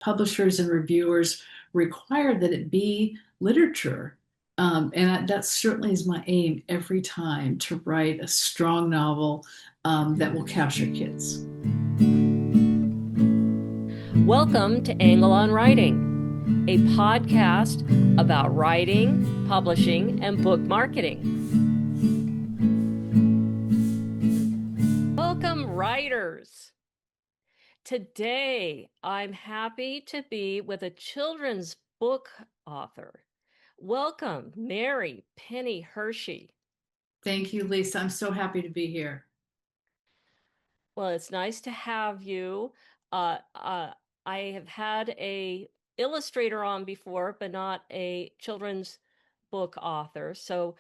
publishers and reviewers require that it be literature. And that certainly is my aim every time, to write a strong novel that will capture kids. Welcome to Angle on Writing, a podcast about writing, publishing, and book marketing. Welcome, writers. Today, I'm happy to be with a children's book author. Welcome, Mary Penny Hershey. Thank you, Lisa. I'm so happy to be here. Well, it's nice to have you. I have had a illustrator on before, but not a children's book author. So,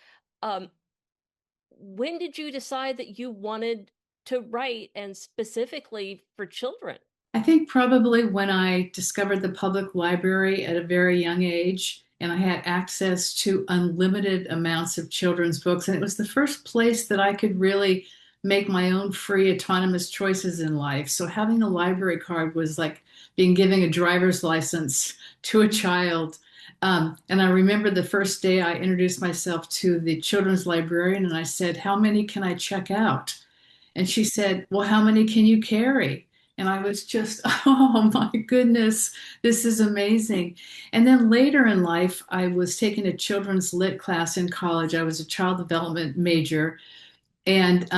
when did you decide that you wanted to write, and specifically for children? I think probably when I discovered the public library at a very young age, and I had access to unlimited amounts of children's books. And it was the first place that I could really make my own free autonomous choices in life. So having a library card was like being given a driver's license to a child. And I remember the first day I introduced myself to the children's librarian and I said, "How many can I check out?" And she said, "Well, how many can you carry?" And I was just, oh my goodness, this is amazing. And then later in life, I was taking a children's lit class in college. I was a child development major. And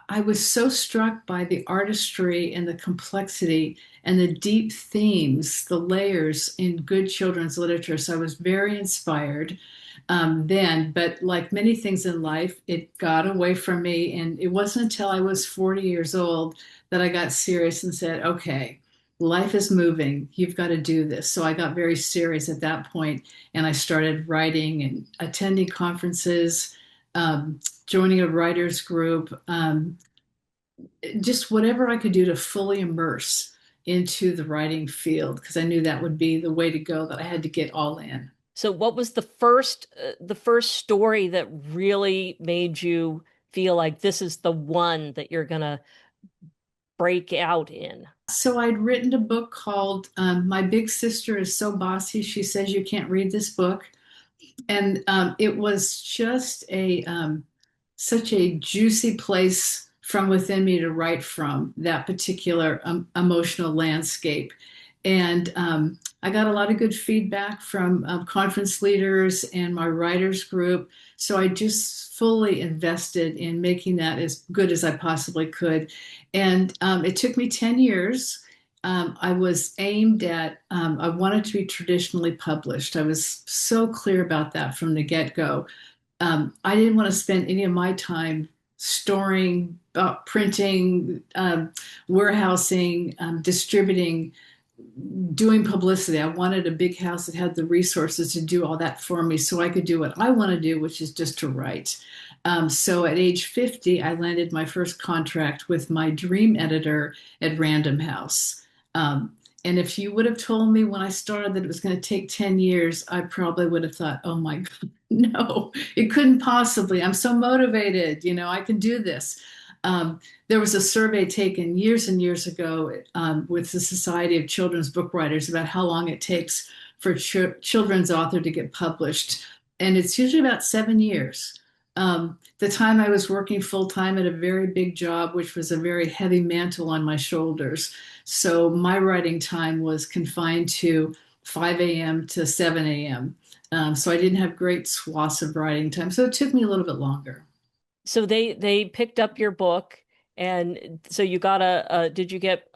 I was so struck by the artistry and the complexity and the deep themes, the layers in good children's literature. So I was very inspired then. But like many things in life, it got away from me. And it wasn't until I was 40 years old that I got serious and said, okay, life is moving. You've got to do this. So I got very serious at that point, and I started writing and attending conferences, joining a writers group, just whatever I could do to fully immerse into the writing field, because I knew that would be the way to go, that I had to get all in. So, what was the first story that really made you feel like this is the one that you're gonna break out in? So I'd written a book called My Big Sister Is So Bossy, She Says You Can't Read This Book. And it was just such a juicy place from within me to write from, that particular emotional landscape. And I got a lot of good feedback from conference leaders and my writers group. So I just fully invested in making that as good as I possibly could. And it took me 10 years. I was aimed at, I wanted to be traditionally published. I was so clear about that from the get-go. I didn't want to spend any of my time storing, printing, warehousing, distributing, doing publicity. I wanted a big house that had the resources to do all that for me so I could do what I want to do, which is just to write. So at age 50, I landed my first contract with my dream editor at Random House. And if you would have told me when I started that it was going to take 10 years, I probably would have thought, oh my God, no, it couldn't possibly. I'm so motivated. I can do this. There was a survey taken years and years ago with the Society of Children's Book Writers about how long it takes for a children's author to get published. And it's usually about 7 years. The time I was working full time at a very big job, which was a very heavy mantle on my shoulders. So my writing time was confined to 5 a.m. to 7 a.m. So I didn't have great swaths of writing time. So it took me a little bit longer. So they picked up your book, and so you got did you get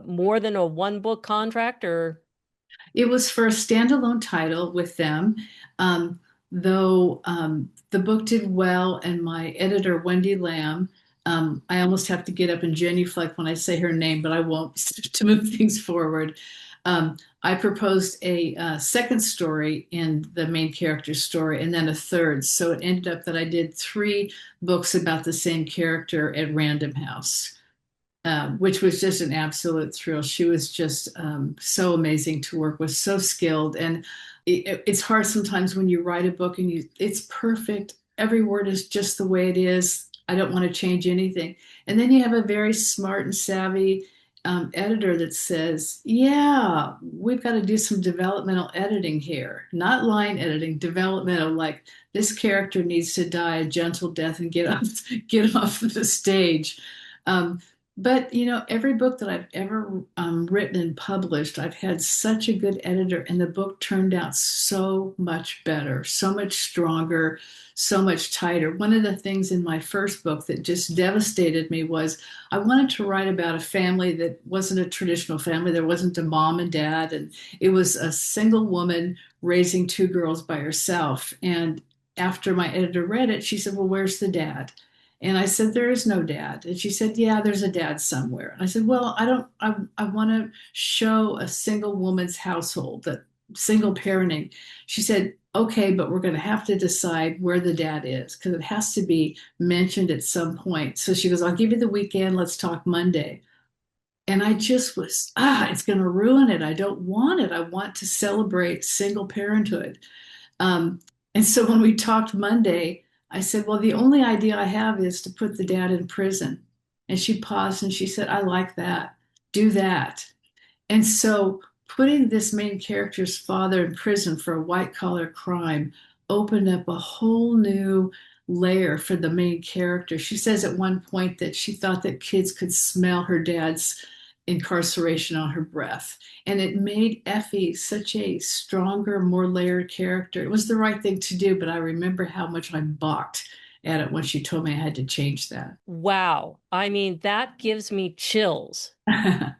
more than a one book contract, or? It was for a standalone title with them, though the book did well, and my editor, Wendy Lamb, I almost have to get up and genuflect when I say her name, but I won't to move things forward. I proposed a second story in the main character's story and then a third. So it ended up that I did three books about the same character at Random House. Which was just an absolute thrill. She was just so amazing to work with, so skilled. And it's hard sometimes when you write a book and it's perfect. Every word is just the way it is. I don't want to change anything. And then you have a very smart and savvy editor that says, yeah, we've got to do some developmental editing here, not line editing, developmental, like this character needs to die a gentle death and get off the stage. Um, but every book that I've ever written and published, I've had such a good editor, and the book turned out so much better, so much stronger, so much tighter. One of the things in my first book that just devastated me was I wanted to write about a family that wasn't a traditional family. There wasn't a mom and dad, and it was a single woman raising two girls by herself. And after my editor read it, she said, "Well, where's the dad?" And I said, "There is no dad." And she said, "Yeah, there's a dad somewhere." And I said, "Well, I don't, I want to show a single woman's household, that single parenting." She said, "Okay, but we're going to have to decide where the dad is because it has to be mentioned at some point." So she goes, "I'll give you the weekend. Let's talk Monday." And I just was, it's going to ruin it. I don't want it. I want to celebrate single parenthood. Um, and so when we talked Monday, I said, "Well, the only idea I have is to put the dad in prison." And she paused and she said, "I like that. Do that." And so putting this main character's father in prison for a white collar crime opened up a whole new layer for the main character. She says at one point that she thought that kids could smell her dad's incarceration on her breath. And it made Effie such a stronger, more layered character. It was the right thing to do, but I remember how much I balked at it when she told me I had to change that. Wow. I mean, that gives me chills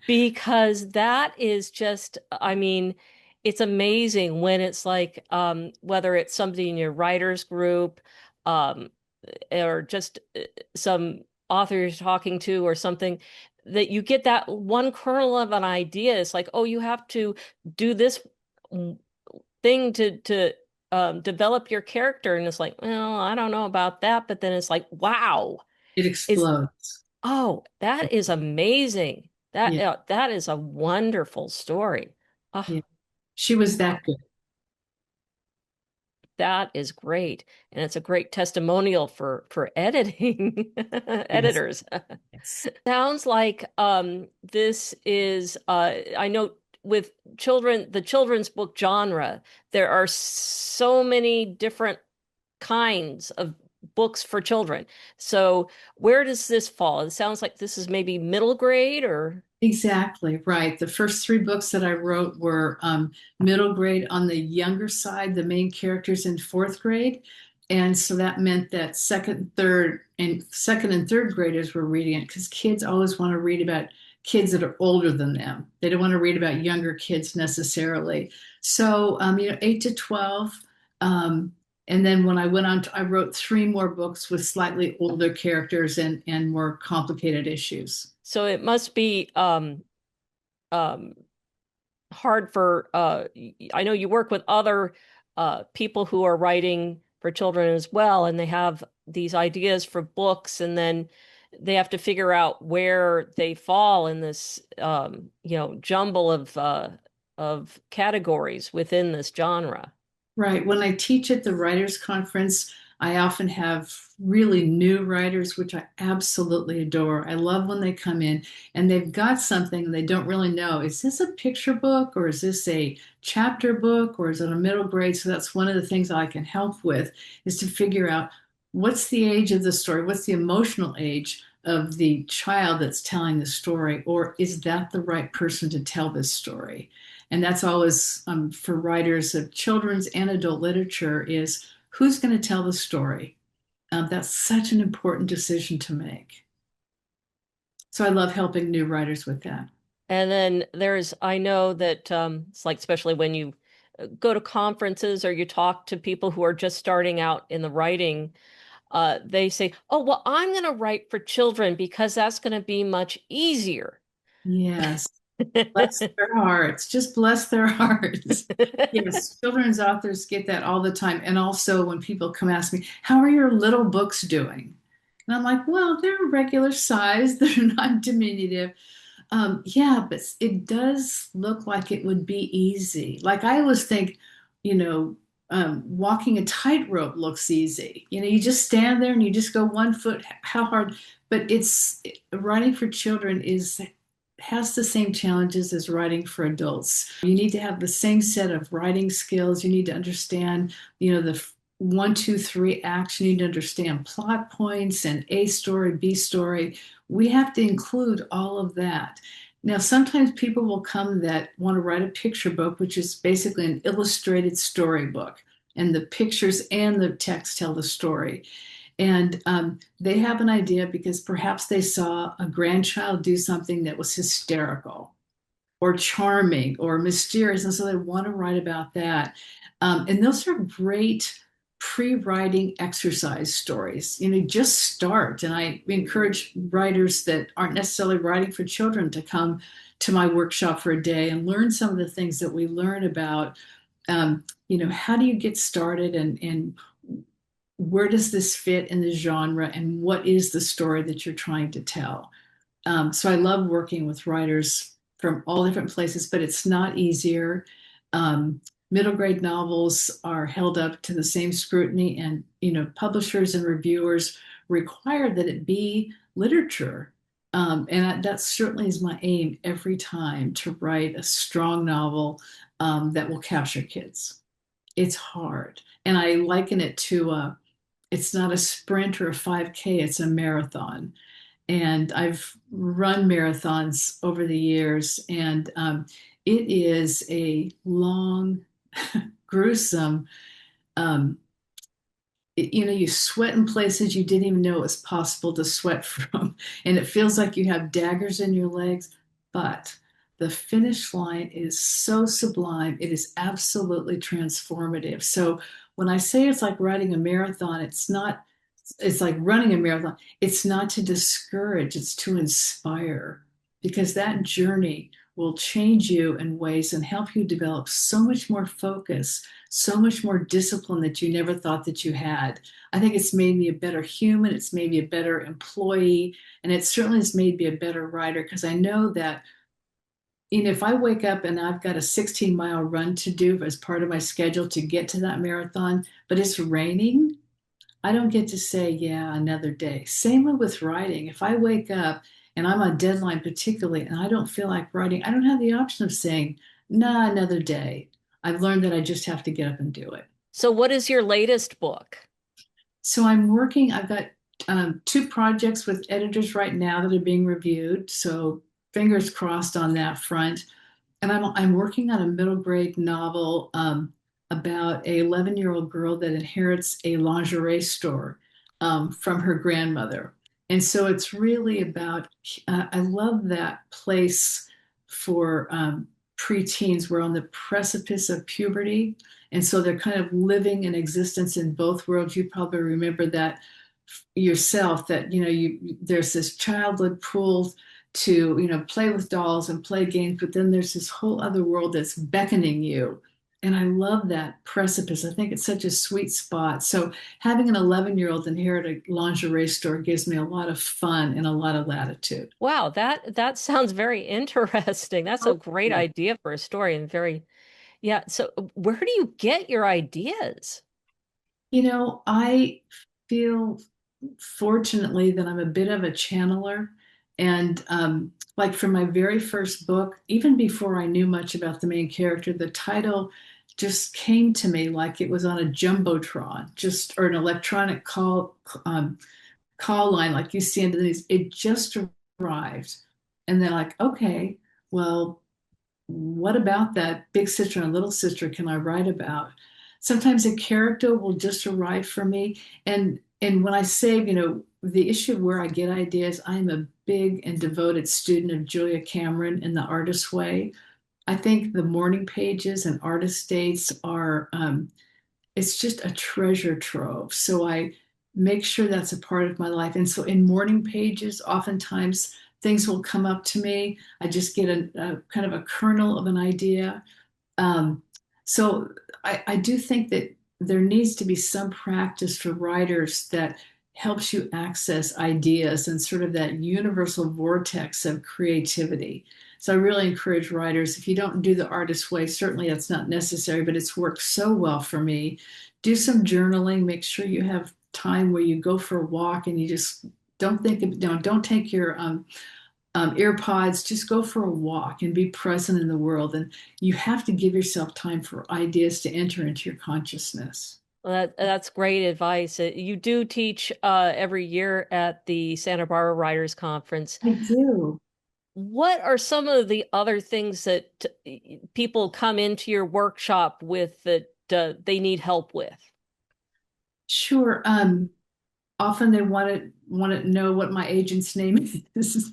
because that is just, I mean, it's amazing when it's like, whether it's somebody in your writers group, um, or just some author you're talking to or something, that you get that one kernel of an idea. It's like, oh, you have to do this thing to develop your character, and it's like, well, I don't know about that, but then it's like, wow, It is explodes. oh, that is amazing. That Yeah, that is a wonderful story. Oh, yeah. She was wow. that good. That is great. And it's a great testimonial for editing Yes, editors. yes. Sounds like this is I know with children, the children's book genre, there are so many different kinds of books for children. So where does this fall? It sounds like this is maybe middle grade or Exactly, right. The first three books that I wrote were middle grade on the younger side, the main characters in fourth grade. And so that meant that second and third graders were reading it because kids always want to read about kids that are older than them. They don't want to read about younger kids necessarily. So, 8 to 12. Um, and then when I went on, I wrote three more books with slightly older characters and more complicated issues. so it must be um hard for I know you work with other people who are writing for children as well, and they have these ideas for books, and then they have to figure out where they fall in this jumble of categories within this genre. Right. When I teach at the writers' conference, I often have really new writers, which I absolutely adore. I love when they come in and they've got something and they don't really know. Is this a picture book or is this a chapter book or is it a middle grade? So that's one of the things I can help with is to figure out what's the age of the story, what's the emotional age of the child that's telling the story, or is that the right person to tell this story? And that's always for writers of children's and adult literature is who's going to tell the story. That's such an important decision to make. So I love helping new writers with that. And then I know that it's like, especially when you go to conferences or you talk to people who are just starting out in the writing, they say, "Oh, well, I'm going to write for children because that's going to be much easier." Yes. Bless their hearts. Just bless their hearts. Yes, children's authors get that all the time. And also when people come ask me, how are your little books doing? And I'm like, well, they're regular size. They're not diminutive. Yeah, but it does look like it would be easy. Like I always think, you know, walking a tightrope looks easy. You just stand there and you just go 1 foot. How hard? But writing for children is has the same challenges as writing for adults. You need to have the same set of writing skills. You need to understand, the one, two, three acts. You need to understand plot points and A story, B story. We have to include all of that. Now, sometimes people will come that want to write a picture book, which is basically an illustrated storybook, and the pictures and the text tell the story. And they have an idea because perhaps they saw a grandchild do something that was hysterical or charming or mysterious. And so they want to write about that. And those are great pre-writing exercise stories. Just start. And I encourage writers that aren't necessarily writing for children to come to my workshop for a day and learn some of the things that we learn about. How do you get started, and where does this fit in the genre, and what is the story that you're trying to tell? So I love working with writers from all different places, but it's not easier. Middle grade novels are held up to the same scrutiny, and publishers and reviewers require that it be literature. And that certainly is my aim every time, to write a strong novel that will capture kids. It's hard, and I liken it to it's not a sprint or a 5K, it's a marathon. And I've run marathons over the years, and it is a long, gruesome, um, you sweat in places you didn't even know it was possible to sweat from. And it feels like you have daggers in your legs. But the finish line is so sublime. It is absolutely transformative. So when I say it's like riding a marathon, it's like running a marathon. It's not to discourage, it's to inspire, because that journey will change you in ways and help you develop so much more focus, so much more discipline that you never thought that you had. I think it's made me a better human, it's made me a better employee, and it certainly has made me a better writer, because I know that if I wake up and I've got a 16-mile run to do as part of my schedule to get to that marathon, but it's raining, I don't get to say, yeah, another day. Same with writing. If I wake up and I'm on deadline, particularly, and I don't feel like writing, I don't have the option of saying, nah, another day. I've learned that I just have to get up and do it. So what is your latest book? So I've got two projects with editors right now that are being reviewed. So fingers crossed on that front. And I'm working on a middle grade novel about a 11-year-old girl that inherits a lingerie store from her grandmother. And so it's really about, I love that place for preteens. We're on the precipice of puberty. And so they're kind of living an existence in both worlds. You probably remember that yourself, that there's this childhood pool to play with dolls and play games, but then there's this whole other world that's beckoning you. And I love that precipice. I think it's such a sweet spot. So having an 11-year-old inherit a lingerie store gives me a lot of fun and a lot of latitude. Wow, that sounds very interesting. That's a Oh, great yeah. idea for a story and very, yeah. So where do you get your ideas? I feel fortunately that I'm a bit of a channeler. And like for my very first book, even before I knew much about the main character, the title just came to me like it was on a jumbotron, just or an electronic call line like you see into these. It just arrived, and they're like, okay, well, what about that big sister and little sister can I write about? Sometimes a character will just arrive for me. And when I say, the issue of where I get ideas, I'm a big and devoted student of Julia Cameron in The Artist's Way. I think the morning pages and artist dates are it's just a treasure trove. So I make sure that's a part of my life. And so in morning pages, oftentimes things will come up to me. I just get a kind of a kernel of an idea. Um, so I do think that there needs to be some practice for writers that helps you access ideas and sort of that universal vortex of creativity. So I really encourage writers, if you don't do the artist way, certainly that's not necessary, but it's worked so well for me. Do some journaling, make sure you have time where you go for a walk and you just don't think of, don't take your ear pods, just go for a walk and be present in the world. And you have to give yourself time for ideas to enter into your consciousness. Well, that's great advice. You do teach every year at the Santa Barbara Writers Conference. I do. What are some of the other things that people come into your workshop with that they need help with? Sure. Often they want to know what my agent's name is.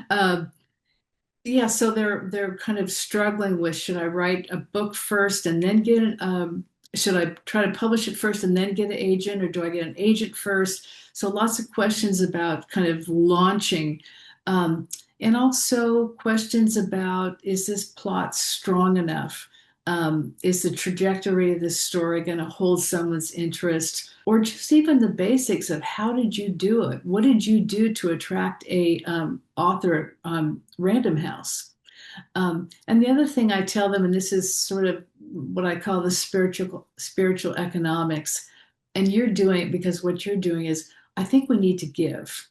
Um, yeah, so they're kind of struggling with, should I write a book first and then get an should I try to publish it first and then get an agent, or do I get an agent first? So lots of questions about kind of launching. Um, and also questions about, is this plot strong enough? Is the trajectory of this story going to hold someone's interest? Or just even the basics of, how did you do it? What did you do to attract a author Random House? And the other thing I tell them, and this is sort of what I call the spiritual economics, and you're doing it because what you're doing is, I think we need to give.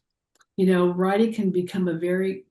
Writing can become a very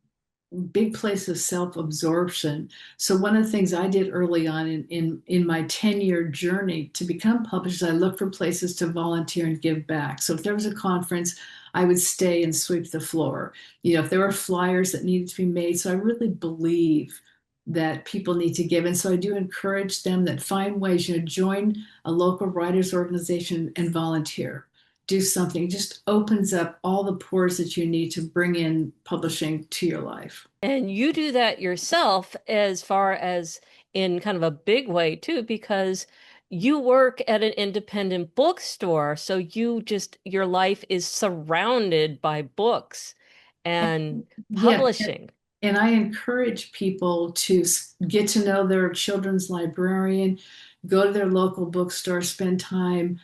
big place of self-absorption. So one of the things I did early on in my 10-year journey to become published, I looked for places to volunteer and give back. So if there was a conference, I would stay and sweep the floor. If there were flyers that needed to be made. So I really believe that people need to give. And so I do encourage them that find ways, join a local writers organization and volunteer. Do something. It just opens up all the pores that you need to bring in publishing to your life. And you do that yourself as far as in kind of a big way too, because you work at an independent bookstore. So your life is surrounded by books and Yeah, publishing. and I encourage people to get to know their children's librarian, go to their local bookstore, spend time.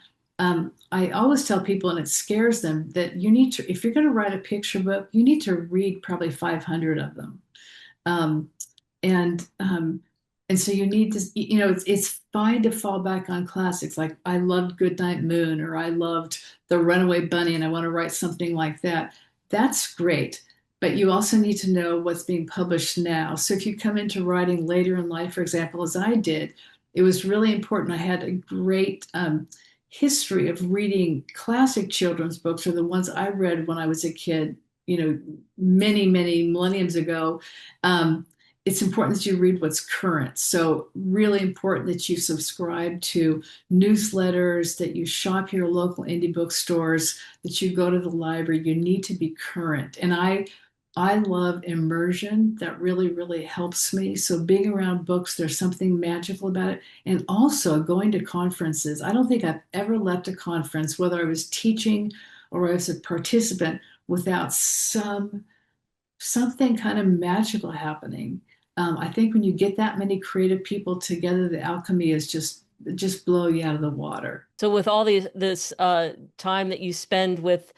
I always tell people, and it scares them, that if you're going to write a picture book, you need to read probably 500 of them. Um, and so you need to, it's fine to fall back on classics. Like, I loved Goodnight Moon, or I loved The Runaway Bunny, and I want to write something like that. That's great, but you also need to know what's being published now. So if you come into writing later in life, for example, as I did, it was really important. I had a great history of reading classic children's books, or the ones I read when I was a kid, many, many millenniums ago. It's important that you read what's current. So really important that you subscribe to newsletters, that you shop your local indie bookstores, that you go to the library. You need to be current. And I love immersion. That really, really helps me. So being around books, there's something magical about it. And also going to conferences. I don't think I've ever left a conference, whether I was teaching or I was a participant, without something kind of magical happening. I think when you get that many creative people together, the alchemy is just blow you out of the water. So with all this time that you spend with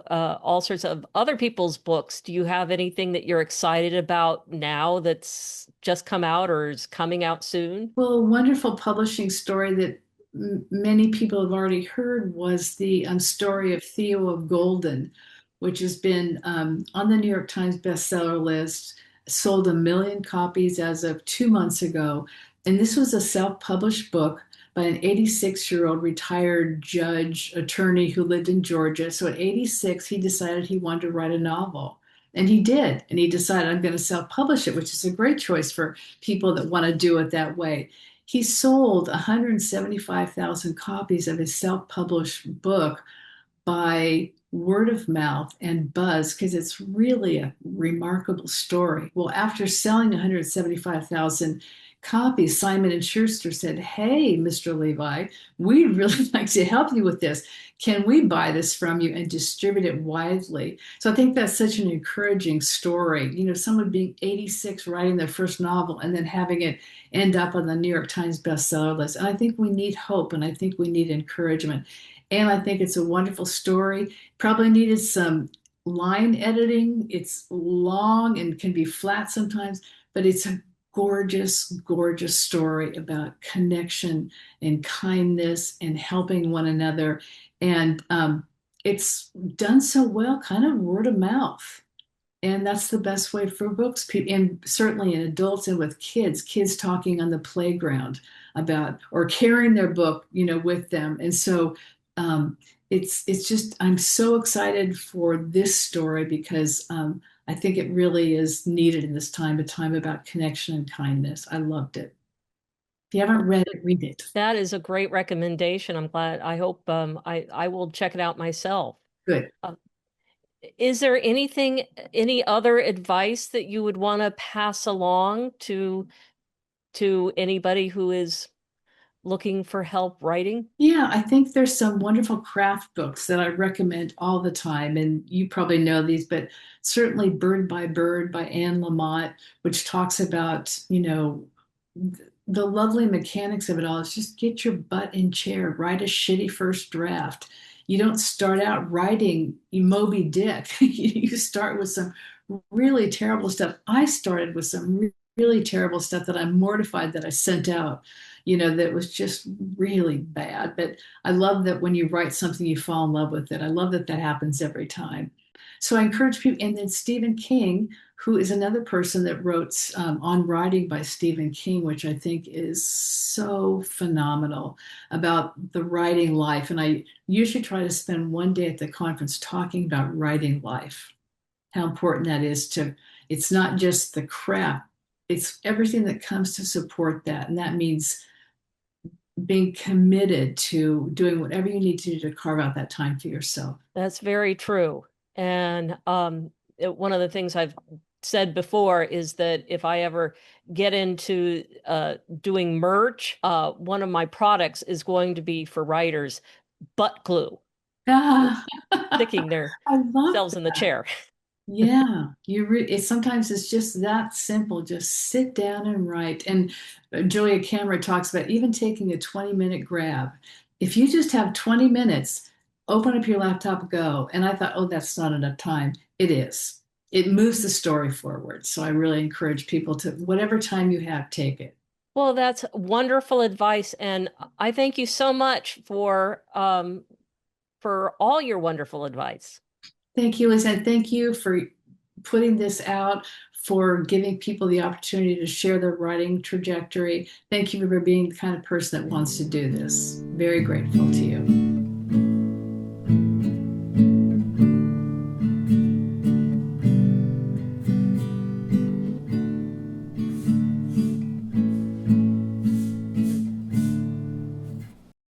all sorts of other people's books, do you have anything that you're excited about now that's just come out or is coming out soon? Well, a wonderful publishing story that many people have already heard was the story of Theo of Golden, which has been on the New York Times bestseller list, sold 1 million copies as of 2 months ago. And this was a self-published book by an 86-year-old retired judge attorney who lived in Georgia. So at 86, he decided he wanted to write a novel. And he did. And he decided, I'm going to self-publish it, which is a great choice for people that want to do it that way. He sold 175,000 copies of his self-published book by word of mouth and buzz, because it's really a remarkable story. Well, after selling 175,000 copies, Simon and Schuster said, "Hey, Mr. Levi, we'd really like to help you with this. Can we buy this from you and distribute it widely?" So I think that's such an encouraging story. Someone being 86, writing their first novel, and then having it end up on the New York Times bestseller list. And I think we need hope, and I think we need encouragement. And I think it's a wonderful story. Probably needed some line editing. It's long and can be flat sometimes, but it's a gorgeous, gorgeous story about connection and kindness and helping one another. And it's done so well, kind of word of mouth. And that's the best way for books, and certainly in adults and with kids talking on the playground about or carrying their book, with them. And so it's just I'm so excited for this story because I think it really is needed in this time, a time about connection and kindness. I loved it. If you haven't read it, read it. That is a great recommendation. I'm glad. I hope I will check it out myself. Good. Uh, is there any other advice that you would want to pass along to anybody who is looking for help writing? Yeah, I think there's some wonderful craft books that I recommend all the time. And you probably know these, but certainly Bird by Bird by Anne Lamott, which talks about, the lovely mechanics of it all. Is just get your butt in chair, write a shitty first draft. You don't start out writing Moby Dick. You start with some really terrible stuff. I started with some really terrible stuff that I'm mortified that I sent out, that was just really bad. But I love that when you write something, you fall in love with it. I love that that happens every time. So I encourage people. And then Stephen King, who is another person that wrote On Writing by Stephen King, which I think is so phenomenal about the writing life. And I usually try to spend one day at the conference talking about writing life, how important that is to, it's not just the crap, it's everything that comes to support that. And that means being committed to doing whatever you need to do to carve out that time for yourself. That's very true. And one of the things I've said before is that if I ever get into doing merch, one of my products is going to be for writers, butt glue for Ah, sticking their I love selves in the that. chair. Yeah, sometimes it's just that simple. Just sit down and write. And Julia Cameron talks about even taking a 20-minute grab. If you just have 20 minutes, open up your laptop, go. And I thought, oh, that's not enough time. It is. It moves the story forward. So I really encourage people to, whatever time you have, take it. Well, that's wonderful advice, and I thank you so much for all your wonderful advice. Thank you, Liz, and thank you for putting this out, for giving people the opportunity to share their writing trajectory. Thank you for being the kind of person that wants to do this. Very grateful to you.